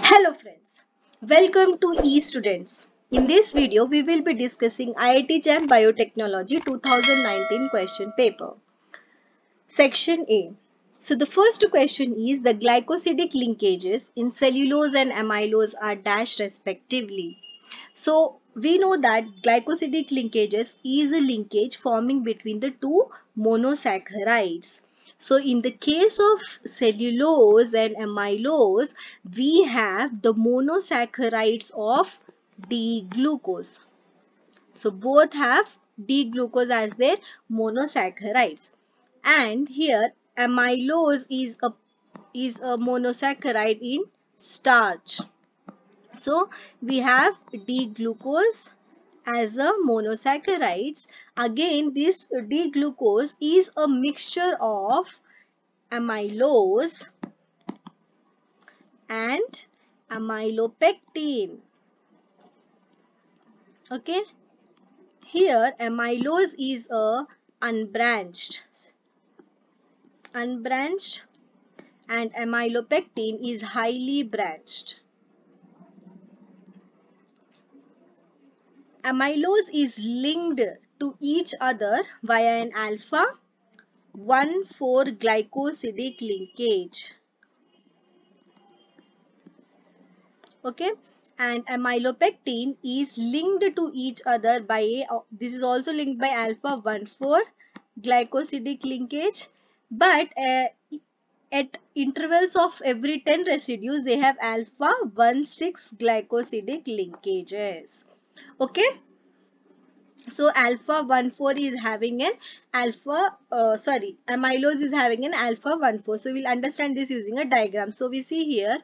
Hello friends, welcome to eStudents. In this video, we will be discussing IIT JAM Biotechnology 2019 question paper. Section A. So the first question is the glycosidic linkages in cellulose and amylose are dash respectively. So we know that glycosidic linkages is a linkage forming between the two monosaccharides. So in the case of cellulose and amylose, we have the monosaccharides of D-glucose. So both have D-glucose as their monosaccharides. And here amylose is a monosaccharide in starch. So we have D-glucose as a monosaccharides. Again, this D-glucose is a mixture of amylose and amylopectin. Okay. Here amylose is a unbranched and amylopectin is highly branched. Amylose is linked to each other via an alpha 1,4 glycosidic linkage. Okay, and amylopectin is linked to each other by this is also linked by alpha 1,4 glycosidic linkage, but at intervals of every 10 residues they have alpha 1,6 glycosidic linkages. Okay, so alpha 1,4 is having an amylose is having an alpha 1,4. So we'll understand this using a diagram. So we see here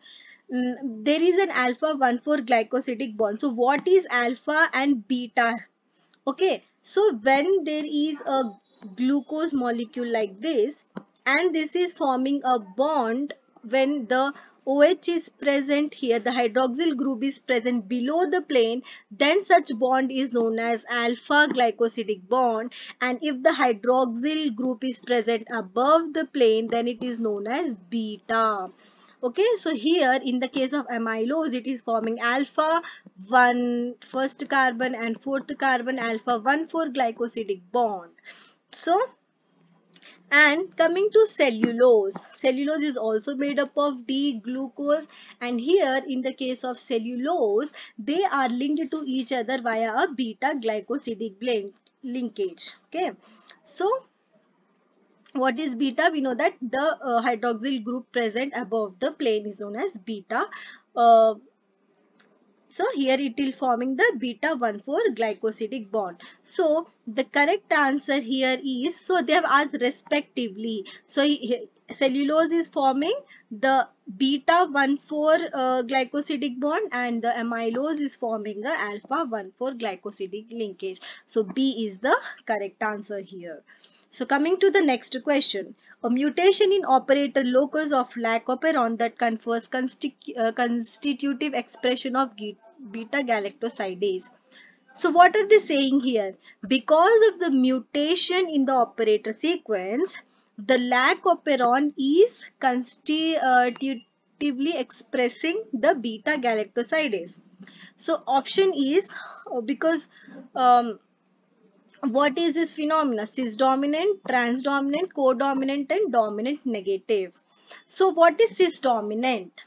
there is an alpha 1,4 glycosidic bond. So what is alpha and beta? Okay, so when there is a glucose molecule like this and this is forming a bond, when the OH is present here, the hydroxyl group is present below the plane, then such bond is known as alpha glycosidic bond, and if the hydroxyl group is present above the plane, then it is known as beta. Okay, so here in the case of amylose, it is forming alpha 1 first carbon and fourth carbon alpha 1,4 glycosidic bond. So, and coming to cellulose, cellulose is also made up of D-glucose, and here in the case of cellulose, they are linked to each other via a beta glycosidic linkage. Okay, so what is beta? We know that the hydroxyl group present above the plane is known as beta. So here it is forming the beta 1,4 glycosidic bond. So the correct answer here is, so they have asked respectively. So cellulose is forming the beta 1,4 glycosidic bond and the amylose is forming the alpha 1,4 glycosidic linkage. So B is the correct answer here. So coming to the next question, a mutation in operator locus of lacoperon that confers constitutive expression of beta galactosidase. So what are they saying here? Because of the mutation in the operator sequence, the lacoperon is constitutively expressing the beta galactosidase. So option is because what is this phenomena? Cis-dominant, trans-dominant, co-dominant and dominant negative. So what is cis-dominant?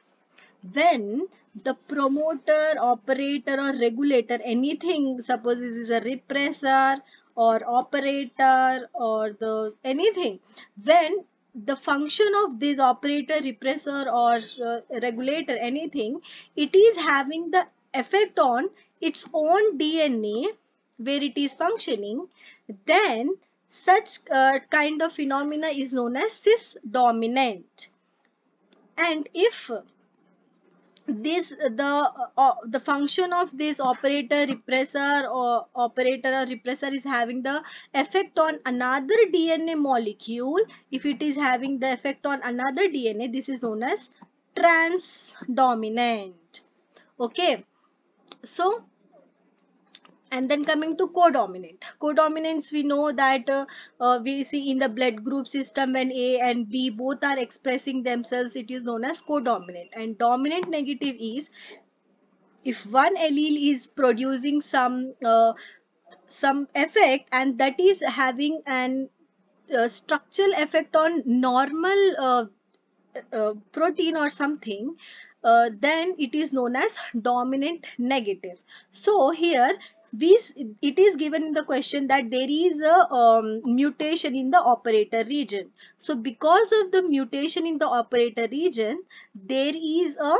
When the promoter, operator or regulator, anything, suppose this is a repressor or operator or the anything, when the function of this operator, repressor or regulator, anything, it is having the effect on its own DNA where it is functioning, then such kind of phenomena is known as cis-dominant. And if the function of this operator repressor is having the effect on another DNA molecule, if it is having the effect on another DNA, this is known as transdominant. Okay, so And then coming to codominant. Codominants, we know that we see in the blood group system when A and B both are expressing themselves, it is known as codominant. And dominant negative is if one allele is producing some effect and that is having an structural effect on normal protein or something, then it is known as dominant negative. So here it is given in the question that there is a mutation in the operator region. So because of the mutation in the operator region, there is a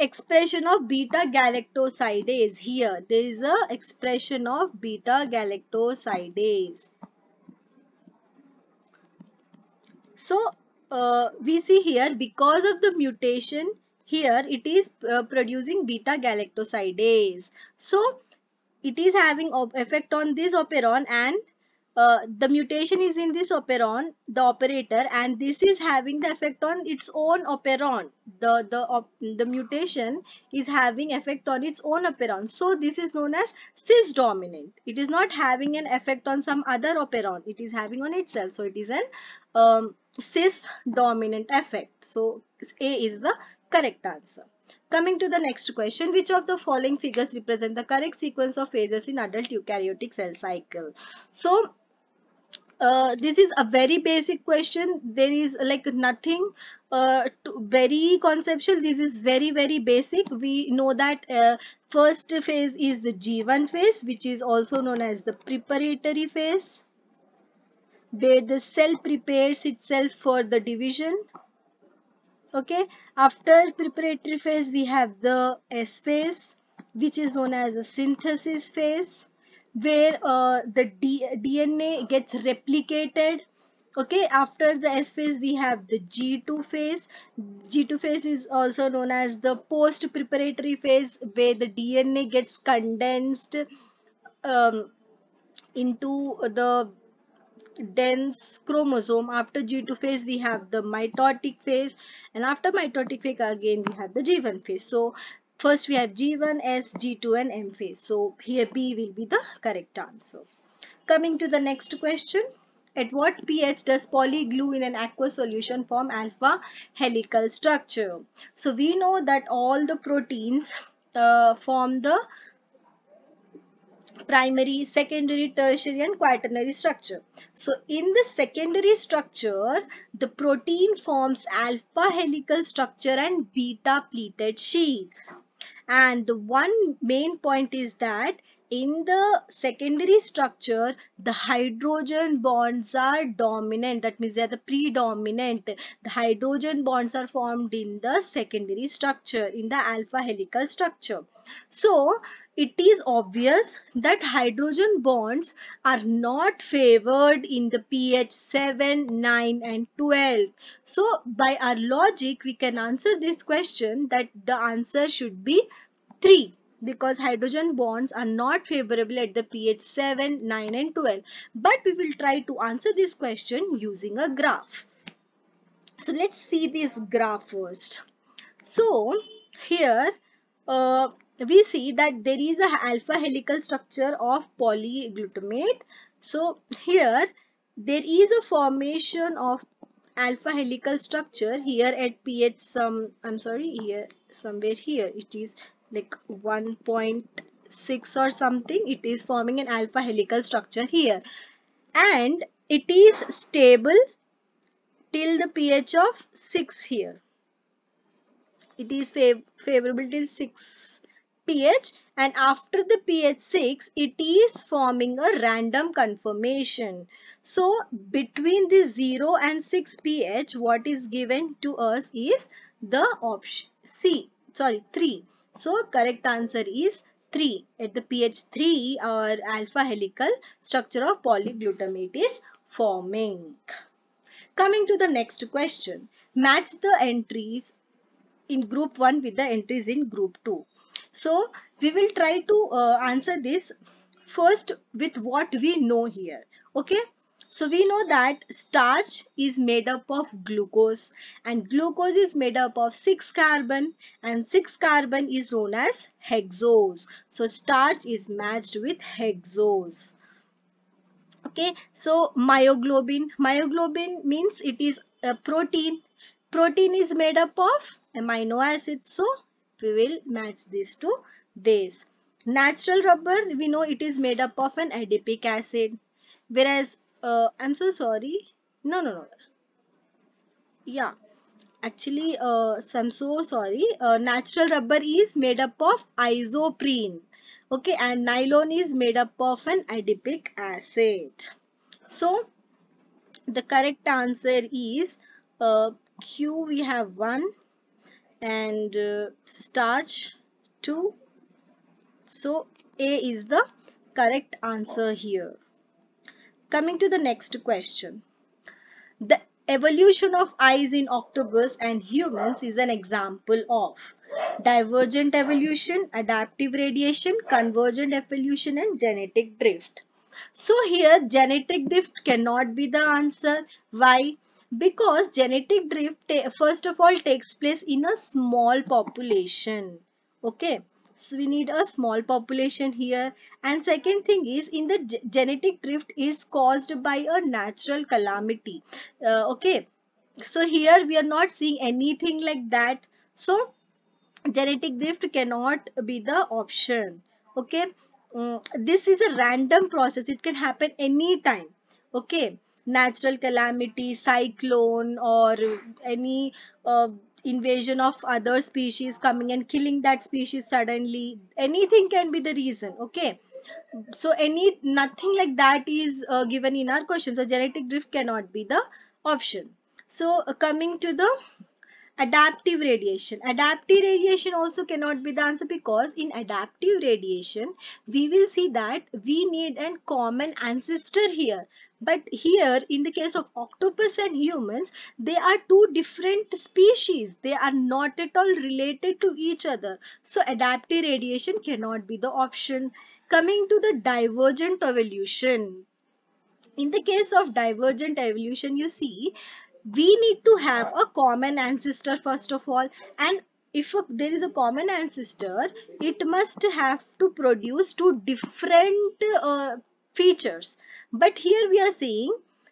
expression of beta galactosidase. Here there is a expression of beta galactosidase. So we see here because of the mutation here it is producing beta galactosidase. So it is having effect on this operon, and the mutation is in this operon, the operator, and this is having the effect on its own operon. The mutation is having effect on its own operon. So this is known as cis dominant. It is not having an effect on some other operon. It is having on itself. So it is an cis dominant effect. So A is the correct answer. Coming to the next question, which of the following figures represent the correct sequence of phases in adult eukaryotic cell cycle? So this is a very basic question. There is like nothing very conceptual. This is very basic. We know that first phase is the G1 phase, which is also known as the preparatory phase, where the cell prepares itself for the division. Okay, after preparatory phase we have the S phase, which is known as the synthesis phase, where the DNA gets replicated. Okay, after the S phase we have the G2 phase. G2 phase is also known as the post preparatory phase, where the DNA gets condensed into the dense chromosome. After G2 phase we have the mitotic phase, and after mitotic phase again we have the G1 phase. So first we have G1, S, G2 and M phase. So here B will be the correct answer. Coming to the next question. At what pH does polyglue in an aqueous solution form alpha helical structure? So we know that all the proteins form the primary, secondary, tertiary and quaternary structure. So in the secondary structure, the protein forms alpha helical structure and beta pleated sheaths. And the one main point is that in the secondary structure, the hydrogen bonds are dominant. That means they are the predominant. The hydrogen bonds are formed in the secondary structure, in the alpha helical structure. So it is obvious that hydrogen bonds are not favored in the pH 7, 9 and 12. So by our logic, we can answer this question that the answer should be 3, because hydrogen bonds are not favorable at the pH 7, 9 and 12. But we will try to answer this question using a graph. So let's see this graph first. So here we see that there is a alpha helical structure of polyglutamate. So here there is a formation of alpha helical structure here at pH here somewhere here it is like 1.6 or something. It is forming an alpha helical structure here, and it is stable till the pH of 6 here. It is favorable till 6 pH, and after the pH 6 it is forming a random conformation. So between the 0 and 6 pH what is given to us is the option 3. So correct answer is 3. At the pH 3 our alpha helical structure of polyglutamate is forming. Coming to the next question. Match the entries in group 1 with the entries in group 2. So we will try to answer this first with what we know here. Okay. So we know that starch is made up of glucose, and glucose is made up of 6 carbon, and 6 carbon is known as hexose. So starch is matched with hexose. Okay, so myoglobin means it is a protein. Protein is made up of amino acids, so we will match this to this. Natural rubber, we know it is made up of an adipic acid, whereas I'm so sorry, no, yeah, actually I'm so sorry, natural rubber is made up of isoprene, okay, and nylon is made up of an adipic acid. So the correct answer is Q, we have 1, and starch 2. So A is the correct answer here. Coming to the next question. The evolution of eyes in octopus and humans is an example of divergent evolution, adaptive radiation, convergent evolution, and genetic drift. So here genetic drift cannot be the answer. Why? Because genetic drift first of all takes place in a small population. Okay. So we need a small population here. And second thing is, in the genetic drift is caused by a natural calamity. Okay. So here we are not seeing anything like that. So genetic drift cannot be the option. Okay. This is a random process. It can happen anytime. Okay. Natural calamity, cyclone, or any invasion of other species coming and killing that species suddenly. Anything can be the reason. Okay. So nothing like that is given in our question. So genetic drift cannot be the option. So coming to the adaptive radiation. Adaptive radiation also cannot be the answer, because in adaptive radiation we will see that we need a common ancestor here. But here in the case of octopus and humans, they are two different species. They are not at all related to each other. So adaptive radiation cannot be the option. Coming to the divergent evolution. In the case of divergent evolution, you see, we need to have a common ancestor first of all, and if there is a common ancestor, it must have to produce two different features. But here we are saying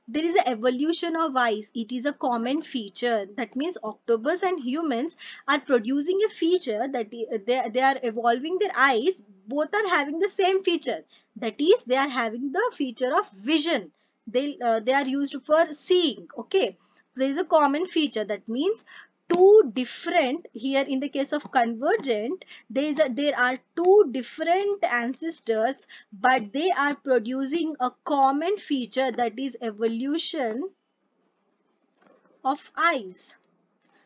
there is an evolution of eyes. It is a common feature. That means octopus and humans are producing a feature that they are evolving their eyes. Both are having the same feature. That is, they are having the feature of vision. They are used for seeing. Okay. There is a common feature. That means two different, here in the case of convergent, there are two different ancestors, but they are producing a common feature, that is evolution of eyes.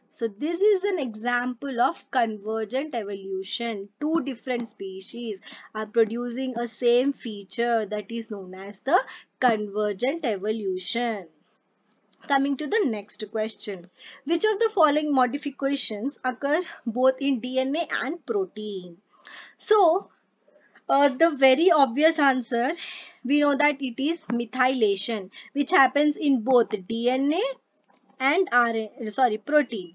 So this is an example of convergent evolution. Two different species are producing a same feature, that is known as the convergent evolution. Coming to the next question. Which of the following modifications occur both in DNA and protein? So, the very obvious answer, we know that it is methylation, which happens in both DNA and protein.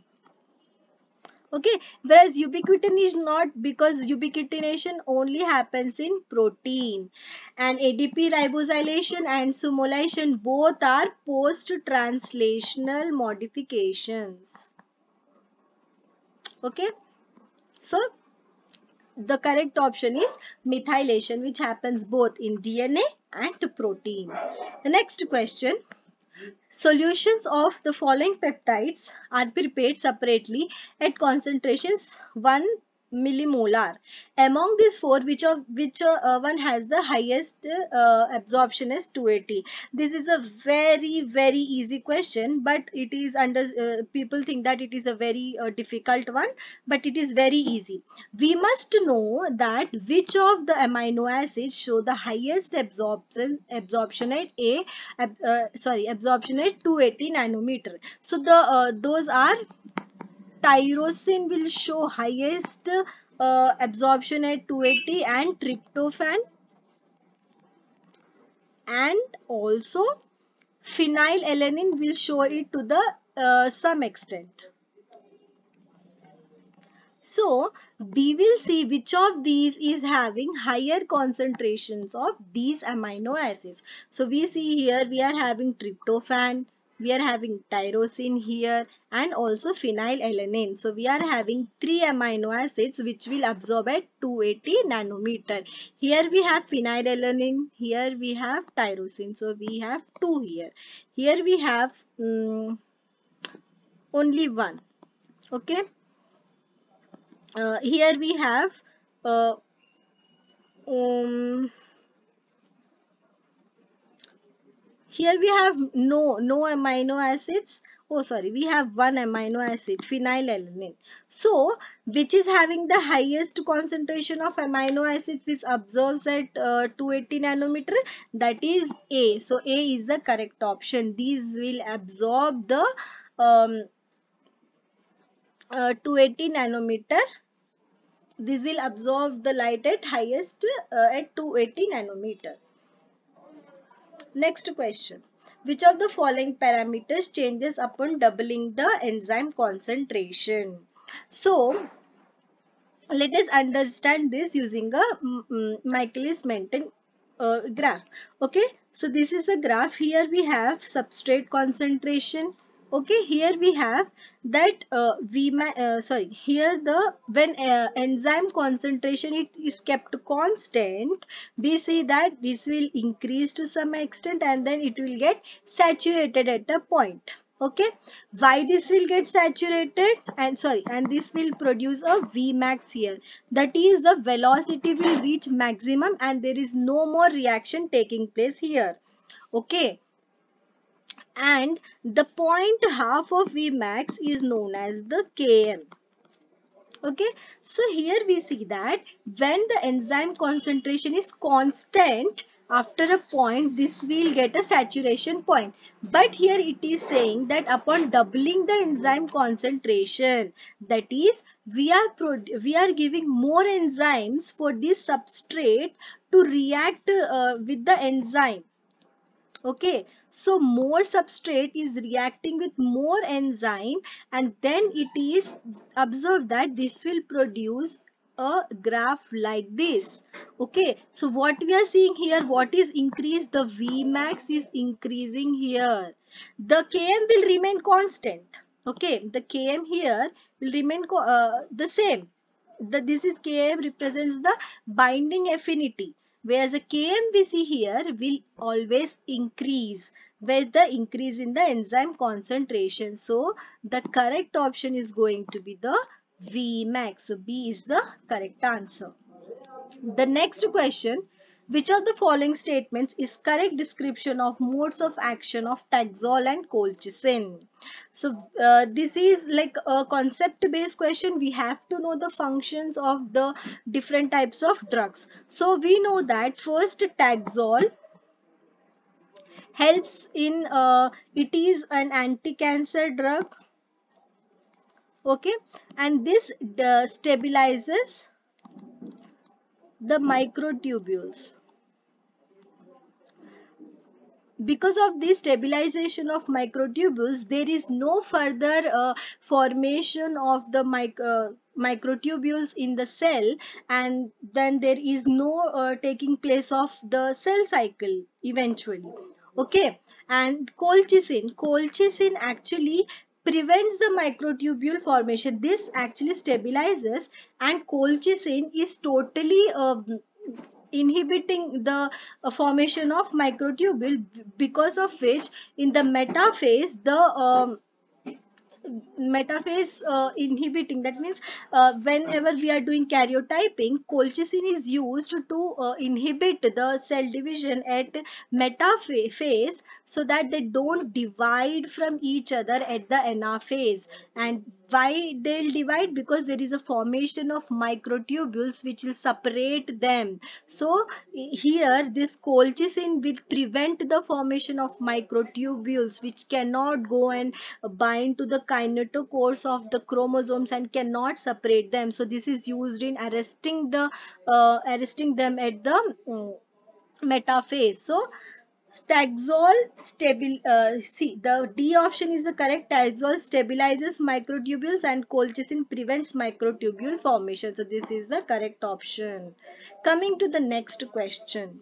Okay, whereas ubiquitin is not, because ubiquitination only happens in protein, and ADP ribosylation and sumolation both are post-translational modifications. Okay, so the correct option is methylation, which happens both in DNA and protein. The next question. Solutions of the following peptides are prepared separately at concentrations 1 millimolar. Among these four, which one has the highest absorption is 280. This is a very easy question, but it is people think that it is a very difficult one, but it is very easy. We must know that which of the amino acids show the highest absorption at absorption at 280 nanometer. So those are tyrosine will show highest absorption at 280, and tryptophan, and also phenylalanine will show it to the some extent. So we will see which of these is having higher concentrations of these amino acids. So we see here we are having tryptophan, we are having tyrosine here, and also phenylalanine. So we are having 3 amino acids which will absorb at 280 nanometer. Here we have phenylalanine, here we have tyrosine. So we have 2 here. Here we have only 1. Okay. Here we have uh, um, here we have no amino acids. Oh, sorry, we have 1 amino acid, phenylalanine. So which is having the highest concentration of amino acids which absorbs at 280 nanometer? That is A. So A is the correct option. These will absorb the 280 nanometer. This will absorb the light at highest at 280 nanometer. Next question. Which of the following parameters changes upon doubling the enzyme concentration? So, let us understand this using a Michaelis-Menten graph. Okay, so this is a graph. Here we have substrate concentration. Okay, here we have that here the when enzyme concentration it is kept constant, we see that this will increase to some extent and then it will get saturated at a point. Okay, why this will get saturated and this will produce a Vmax here. That is, the velocity will reach maximum and there is no more reaction taking place here. Okay, and the point half of Vmax is known as the Km. Okay, so here we see that when the enzyme concentration is constant, after a point this will get a saturation point. But here it is saying that upon doubling the enzyme concentration, that is we are giving more enzymes for this substrate to react with the enzyme. Okay, so more substrate is reacting with more enzyme and then it is observed that this will produce a graph like this. Okay, so what we are seeing here, what is increased? The Vmax is increasing here. The Km will remain constant. Okay, the Km here will remain the same. This is Km represents the binding affinity, whereas the Km we see here will always increase with the increase in the enzyme concentration. So the correct option is going to be the Vmax. So B is the correct answer. The next question, which of the following statements is correct description of modes of action of Taxol and colchicine? So this is like a concept based question. We have to know the functions of the different types of drugs. So we know that first Taxol helps in it is an anti-cancer drug. Okay, and this stabilizes the microtubules. Because of this stabilization of microtubules, there is no further formation of the microtubules in the cell, and then there is no taking place of the cell cycle eventually. Okay, and colchicine actually prevents the microtubule formation. This actually stabilizes, and colchicine is totally inhibiting the formation of microtubule, because of which in the metaphase the metaphase inhibiting, that means whenever we are doing karyotyping, colchicine is used to inhibit the cell division at metaphase so that they don't divide from each other at the anaphase. And why they'll divide? Because there is a formation of microtubules which will separate them. So here this colchicine will prevent the formation of microtubules which cannot go and bind to the kinetochores of the chromosomes and cannot separate them. So this is used in arresting them at the metaphase. Taxol see, the D option is the correct. Taxol stabilizes microtubules and colchicine prevents microtubule formation. So this is the correct option. Coming to the next question.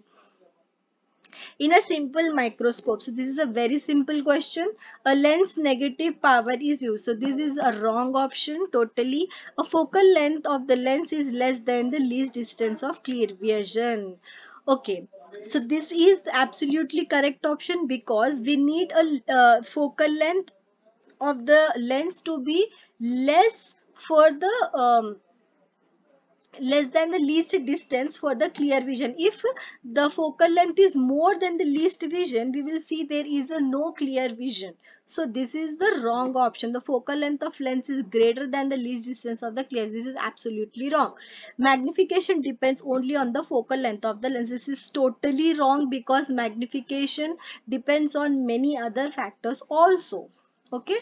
In a simple microscope, so this is a very simple question, a lens negative power is used. So this is a wrong option totally. A focal length of the lens is less than the least distance of clear vision. Okay, so this is the absolutely correct option because we need a focal length of the lens to be less for the less than the least distance for the clear vision. If the focal length is more than the least vision, we will see there is a no clear vision. So this is the wrong option. The focal length of lens is greater than the least distance of the clear. This is absolutely wrong. Magnification depends only on the focal length of the lens. This is totally wrong because magnification depends on many other factors also. Okay.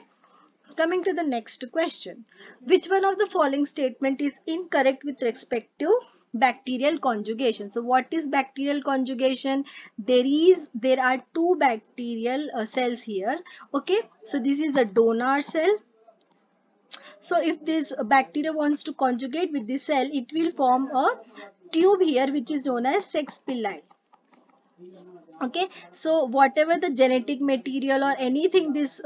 Coming to the next question. Which one of the following statement is incorrect with respect to bacterial conjugation? So what is bacterial conjugation? There are two bacterial cells here. Okay. So this is a donor cell. So if this bacteria wants to conjugate with this cell, it will form a tube here which is known as sex pili. Okay, so whatever the genetic material or anything this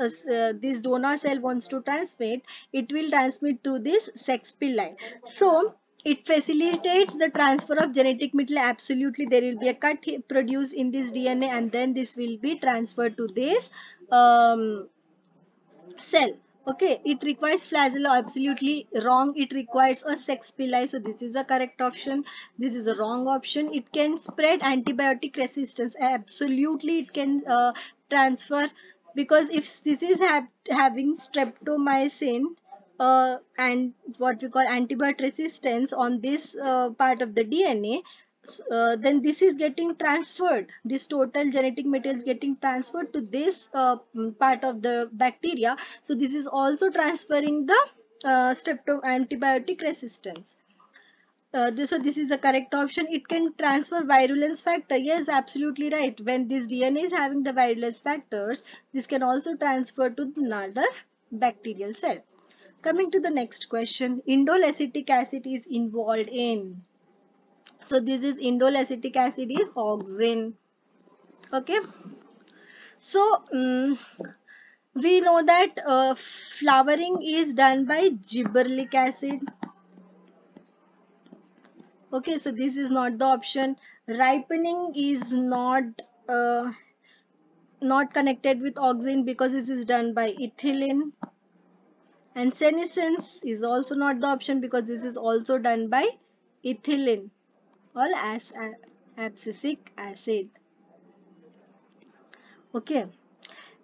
donor cell wants to transmit, it will transmit through this sex pili. So it facilitates the transfer of genetic material. Absolutely, there will be a cut produced in this DNA and then this will be transferred to this cell. Okay, it requires flagella. Absolutely wrong. It requires a sex pili. So this is the correct option. This is a wrong option. It can spread antibiotic resistance. Absolutely, it can transfer, because if this is having streptomycin and what we call antibiotic resistance on this part of the DNA, then this is getting transferred. This total genetic material is getting transferred to this part of the bacteria. So this is also transferring the antibiotic resistance. So this is the correct option. It can transfer virulence factor. Yes, absolutely right. When this DNA is having the virulence factors, this can also transfer to another bacterial cell. Coming to the next question, indole acetic acid is involved in. So this is indole acetic acid is auxin. Okay. So we know that flowering is done by gibberellic acid. Okay, so this is not the option. Ripening is not connected with auxin because this is done by ethylene. And senescence is also not the option because this is also done by ethylene or abscisic acid. Okay.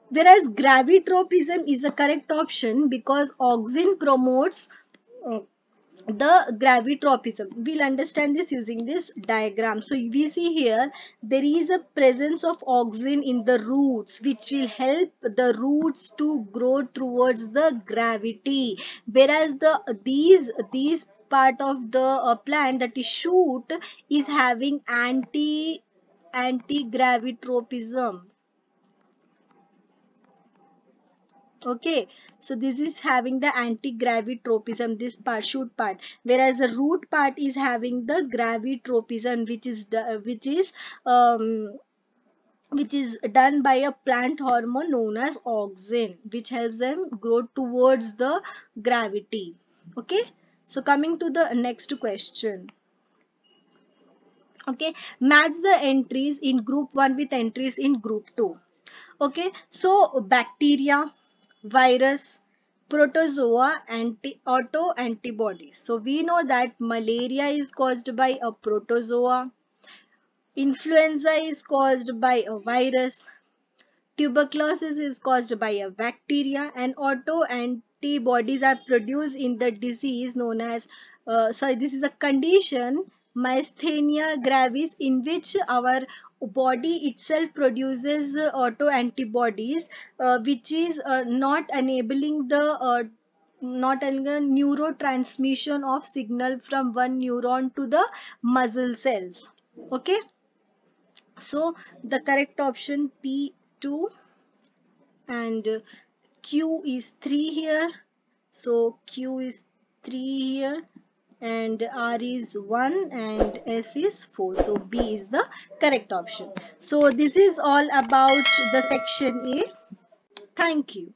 Whereas gravitropism is a correct option because auxin promotes the gravitropism. We'll understand this using this diagram. So we see here there is a presence of auxin in the roots which will help the roots to grow towards the gravity, whereas these part of the plant, that is shoot, is having anti-gravitropism. Okay, so this is having the anti-gravitropism, this part, shoot part, whereas the root part is having the gravitropism, which is done by a plant hormone known as auxin, which helps them grow towards the gravity. Okay, so coming to the next question. Okay, match the entries in group 1 with entries in group 2. Okay, so bacteria, virus, protozoa, autoantibodies. So we know that malaria is caused by a protozoa, influenza is caused by a virus, tuberculosis is caused by a bacteria, and autoantibodies are produced in the disease known as, this is a condition, myasthenia gravis, in which our body itself produces autoantibodies, which is not enabling neurotransmission of signal from one neuron to the muscle cells. Okay. So the correct option P2, and Q is 3 here. So Q is 3 here, and R is 1, and S is 4. So B is the correct option. So this is all about the section A. Thank you.